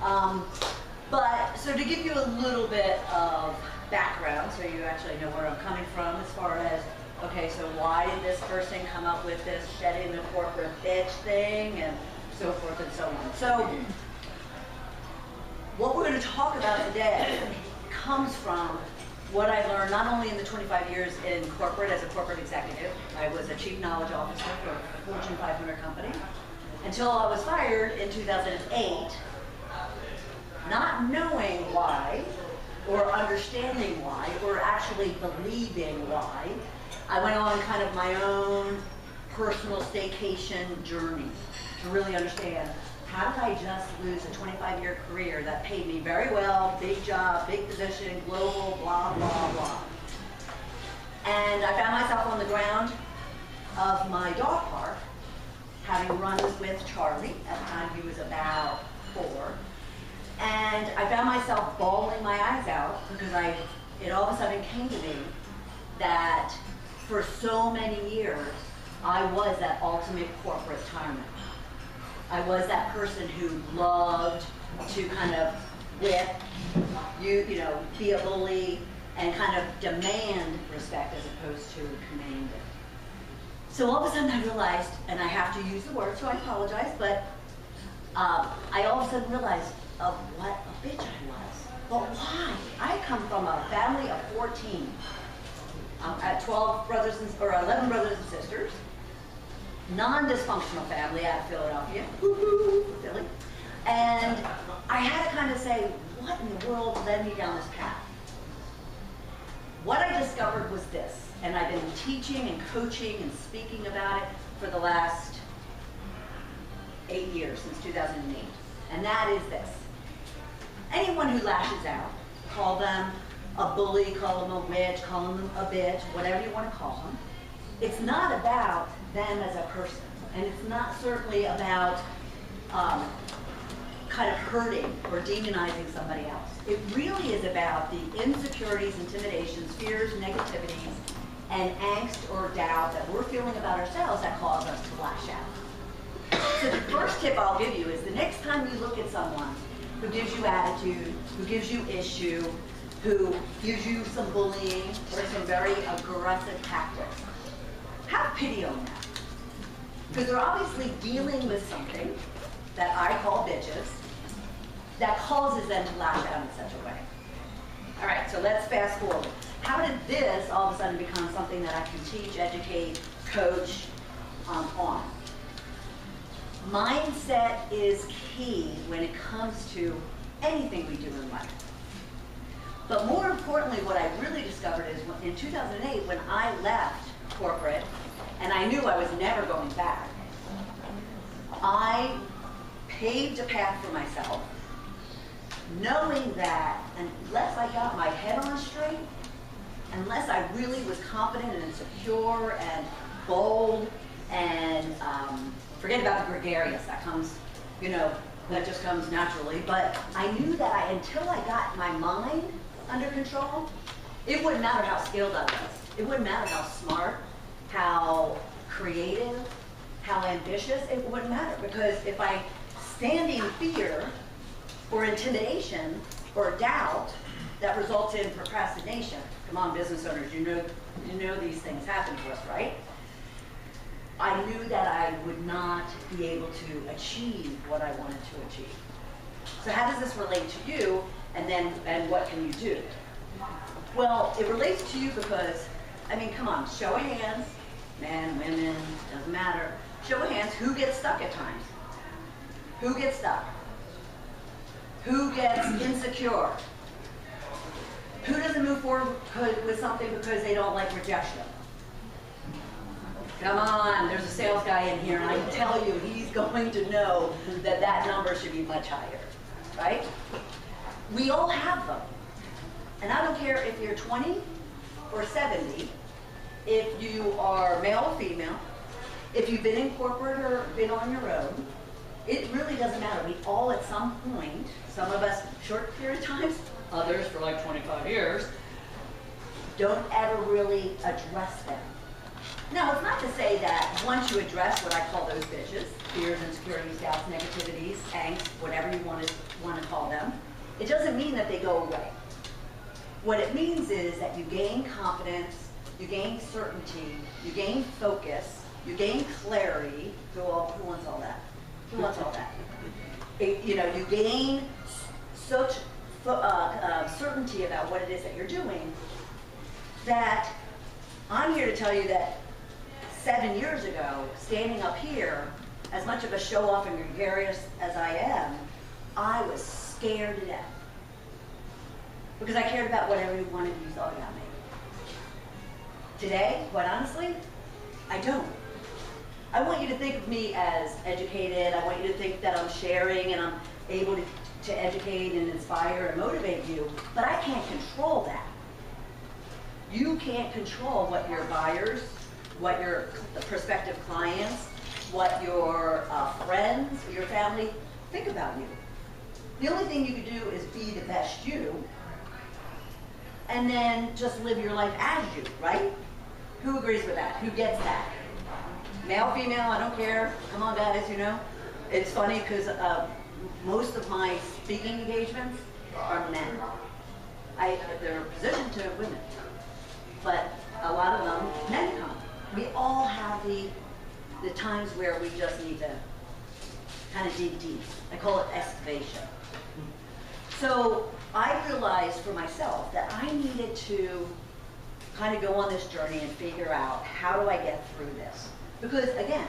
But so to give you a little bit of background, so you actually know where I'm coming from as far as, okay, so why did this person come up with this shedding the corporate bitch thing and so forth and so on. So what we're going to talk about today comes from what I learned not only in the 25 years in corporate as a corporate executive. I was a chief knowledge officer for a Fortune 500 company until I was fired in 2008, not knowing why or understanding why or actually believing why. I went on kind of my own personal staycation journey to really understand, how did I just lose a 25-year career that paid me very well, big job, big position, global, blah, blah, blah. And I found myself on the ground of my dog park, having runs with Charlie. At the time he was about 4. And I found myself bawling my eyes out because it all of a sudden came to me that for so many years, I was that ultimate corporate tyrant. I was that person who loved to kind of whip, you know, be a bully and kind of demand respect as opposed to command it. So all of a sudden I realized, and I have to use the word, so I apologize, but I all of a sudden realized of what a bitch I was. But why? I come from a family of 14. At 12 brothers or 11 brothers and sisters. Non-dysfunctional family out of Philadelphia, Philly. And I had to kind of say, what in the world led me down this path? What I discovered was this, and I've been teaching and coaching and speaking about it for the last 8 years, since 2008. And that is this. Anyone who lashes out, call them a bully, call them a witch, call them a bitch, whatever you want to call them, it's not about them as a person, and it's not certainly about kind of hurting or demonizing somebody else. It really is about the insecurities, intimidations, fears, negativities, and angst or doubt that we're feeling about ourselves that cause us to lash out. So the first tip I'll give you is the next time you look at someone who gives you attitude, who gives you issue, who gives you some bullying or some very aggressive tactics, have pity on them. Because they're obviously dealing with something that I call bitches that causes them to lash out in such a way. All right, so let's fast forward. How did this all of a sudden become something that I can teach, educate, coach on? Mindset is key when it comes to anything we do in life. But more importantly, what I really discovered is in 2008, when I left corporate, and I knew I was never going back, I paved a path for myself, knowing that unless I got my head on straight, unless I really was confident and secure and bold and forget about the gregarious, that comes, you know, that just comes naturally, but I knew that until I got my mind under control, it wouldn't matter how skilled I was. It wouldn't matter how smart, how creative, how ambitious, it wouldn't matter. Because if I stand in fear or intimidation or doubt that results in procrastination, come on business owners, you know these things happen to us, right? I knew that I would not be able to achieve what I wanted to achieve. So how does this relate to you, and what can you do? Well, it relates to you because, I mean, come on, show of hands, men, women, doesn't matter. Show of hands, who gets stuck at times? Who gets stuck? Who gets insecure? Who doesn't move forward with something because they don't like rejection? Come on, there's a sales guy in here, and I can tell you he's going to know that that number should be much higher, right? We all have them. And I don't care if you're 20 or 70, if you are male or female, if you've been in corporate or been on your own, it really doesn't matter. We all at some point, some of us short period of times, others for like 25 years, don't ever really address them. Now, it's not to say that once you address what I call those bitches, fears, insecurities, doubts, negativities, angst, whatever you want to want to call them, it doesn't mean that they go away. What it means is that you gain confidence, you gain certainty, you gain focus, you gain clarity. Who wants all that? Who wants all that? You gain such certainty about what it is that you're doing that I'm here to tell you that 7 years ago, standing up here, as much of a show-off and gregarious as I am, I was scared to death. Because I cared about what everyone of you thought about me. Today, quite honestly, I don't. I want you to think of me as educated. I want you to think that I'm sharing and I'm able to educate and inspire and motivate you, but I can't control that. You can't control what your buyers, what your prospective clients, what your friends, your family think about you. The only thing you can do is be the best you, and then just live your life as you, right? Who agrees with that? Who gets that? Male, female, I don't care. Come on, guys, It's funny because most of my speaking engagements are men. They're positioned to women, but a lot of them, men come. We all have the times where we just need to kind of dig deep. I call it excavation. So I realized for myself that I needed to kind of go on this journey and figure out, how do I get through this? Because again,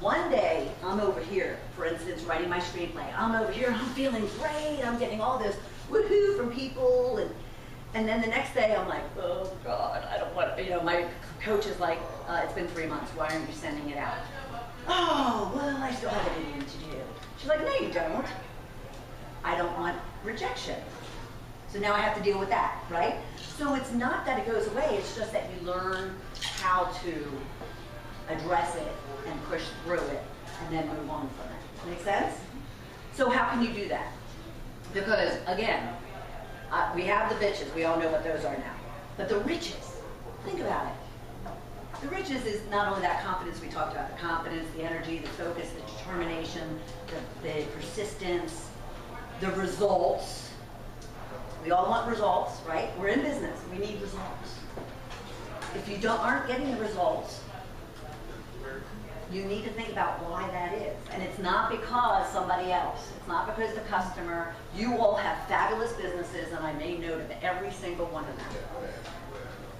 one day I'm over here, for instance, writing my screenplay. I'm over here, I'm feeling great, I'm getting all this woohoo from people, and then the next day I'm like, oh God, I don't want to, my coach is like, it's been 3 months, why aren't you sending it out? Oh, well, I still have editing to do. She's like, no, you don't. I don't want rejection. So now I have to deal with that, right? So it's not that it goes away, it's just that you learn how to address it and push through it and then move on from it. Make sense? So how can you do that? Because again, we have the bitches, we all know what those are now. But the riches, think about it. The riches is not only that confidence we talked about, the confidence, the energy, the focus, the determination, the persistence, the results. We all want results, right? We're in business, we need results. If you aren't getting the results, you need to think about why that is. And it's not because somebody else. It's not because the customer. You all have fabulous businesses, and I made note of every single one of them.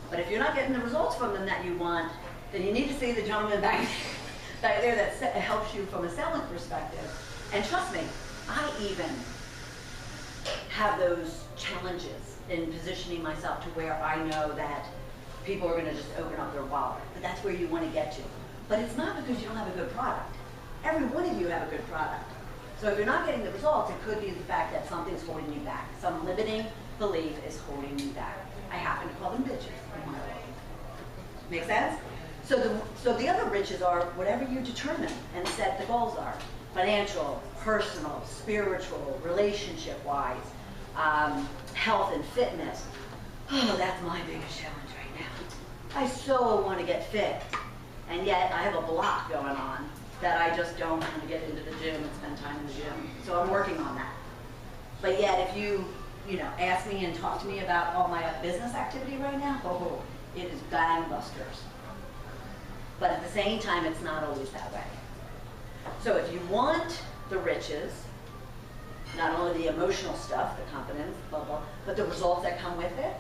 But if you're not getting the results from them that you want, then you need to see the gentleman back there that helps you from a selling perspective. And trust me, I even have those challenges in positioning myself to where I know that people are going to just open up their wallet. But that's where you want to get to. But it's not because you don't have a good product. Every one of you have a good product. So if you're not getting the results, it could be the fact that something's holding you back. Some limiting belief is holding you back. I happen to call them bitches. Make sense? So the other riches are whatever you determine and set the goals are. Financial, personal, spiritual, relationship-wise, health and fitness. Oh, that's my biggest challenge right now. I so want to get fit. And yet I have a block going on that I just don't want to get into the gym and spend time in the gym. So I'm working on that. But yet if you ask me and talk to me about all my business activity right now, oh, it is gangbusters. But at the same time, it's not always that way. So if you want the riches, not only the emotional stuff, the confidence, blah, blah, but the results that come with it,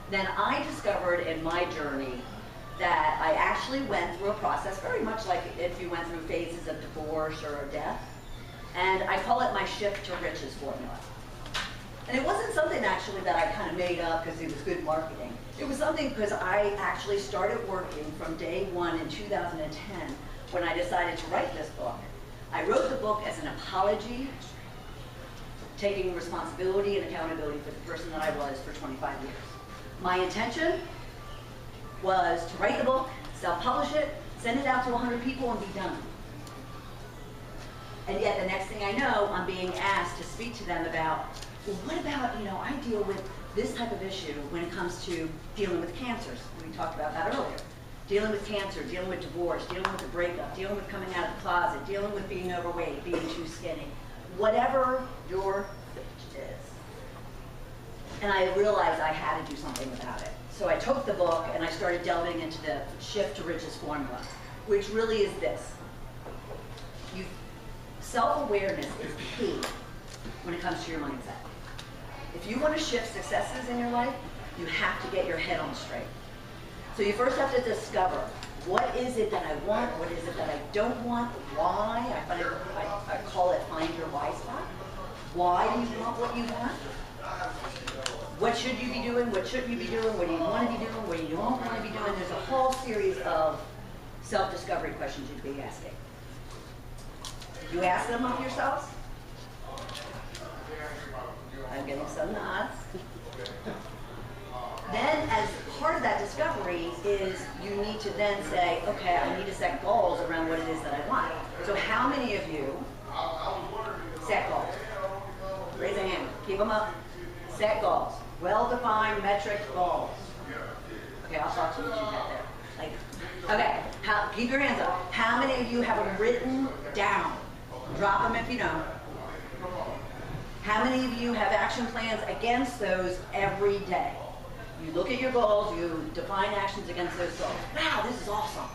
then I discovered in my journey that I actually went through a process very much like if you went through phases of divorce or a death. And I call it my shift to riches formula. And it wasn't something actually that I kind of made up because it was good marketing. It was something because I actually started working from day one in 2010 when I decided to write this book. I wrote the book as an apology, taking responsibility and accountability for the person that I was for 25 years. My intention was to write the book, self-publish it, send it out to 100 people and be done. And yet the next thing I know, I'm being asked to speak to them about, well, what about, I deal with this type of issue when it comes to dealing with cancers. We talked about that earlier. Dealing with cancer, dealing with divorce, dealing with a breakup, dealing with coming out of the closet, dealing with being overweight, being too skinny. Whatever your And I realized I had to do something about it. So I took the book and I started delving into the Shift to Riches formula, which really is this. Self-awareness is key when it comes to your mindset. If you want to shift successes in your life, you have to get your head on straight. So you first have to discover, what is it that I want? What is it that I don't want? Why? I call it find your why spot. Why do you want what you want? What should you be doing? What shouldn't you be doing? What do you want to be doing? What do you don't want to be doing? There's a whole series of self-discovery questions you could be asking. You ask them of yourselves? I'm getting some nods. Then, as part of that discovery is you need to then say, okay, I need to set goals around what it is that I want. So how many of you set goals? Raise a hand. Keep them up. Set goals. Well-defined metric goals. Okay, I'll talk to you what you got there. Okay, keep your hands up. How many of you have them written down? Drop them if you don't. How many of you have action plans against those every day? You look at your goals, you define actions against those goals. Wow, this is awesome.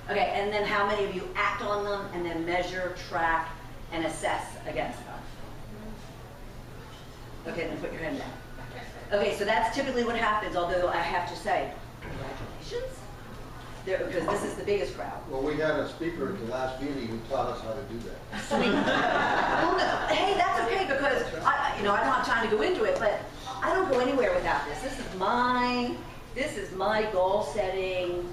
Okay, and then how many of you act on them and then measure, track, and assess against them? Okay, then put your hand down. Okay, so that's typically what happens, although I have to say, congratulations. Because this is the biggest crowd. Well, we had a speaker at the last meeting who taught us how to do that. Sweet. Well, no, hey, that's okay because I don't have time to go into it, but I don't go anywhere without this. This is my goal setting,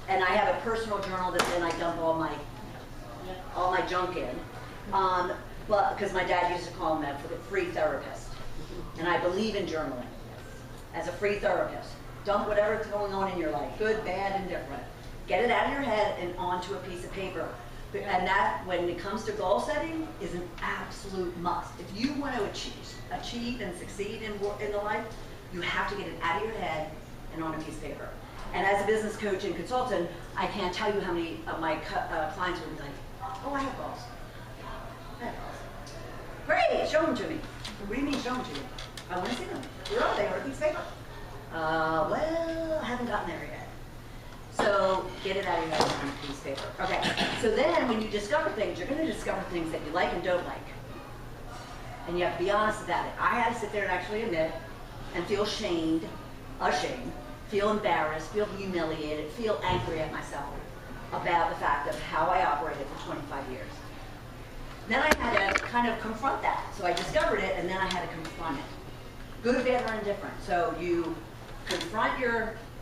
and I have a personal journal that then I dump all my junk in. But because my dad used to call him that, for the free therapist, and I believe in journaling as a free therapist. Dump whatever's going on in your life, good, bad, indifferent. Get it out of your head and onto a piece of paper. And that, when it comes to goal setting, is an absolute must. If you want to achieve and succeed in the life, you have to get it out of your head and on a piece of paper. And as a business coach and consultant, I can't tell you how many of my clients will be like, oh, I have goals. I have goals. Great, show them to me. What do you mean show them to you? I want to see them. Where are they on a piece of paper? Well, I haven't gotten there yet. So get it out of your head on a piece of paper. Okay, so then when you discover things, you're going to discover things that you like and don't like. And you have to be honest about it. I had to sit there and actually admit and feel ashamed, feel embarrassed, feel humiliated, feel angry at myself about the fact of how I operated for 25 years. Then I had to kind of confront that. So I discovered it and then I had to confront it. Good, bad, or indifferent. So you confront your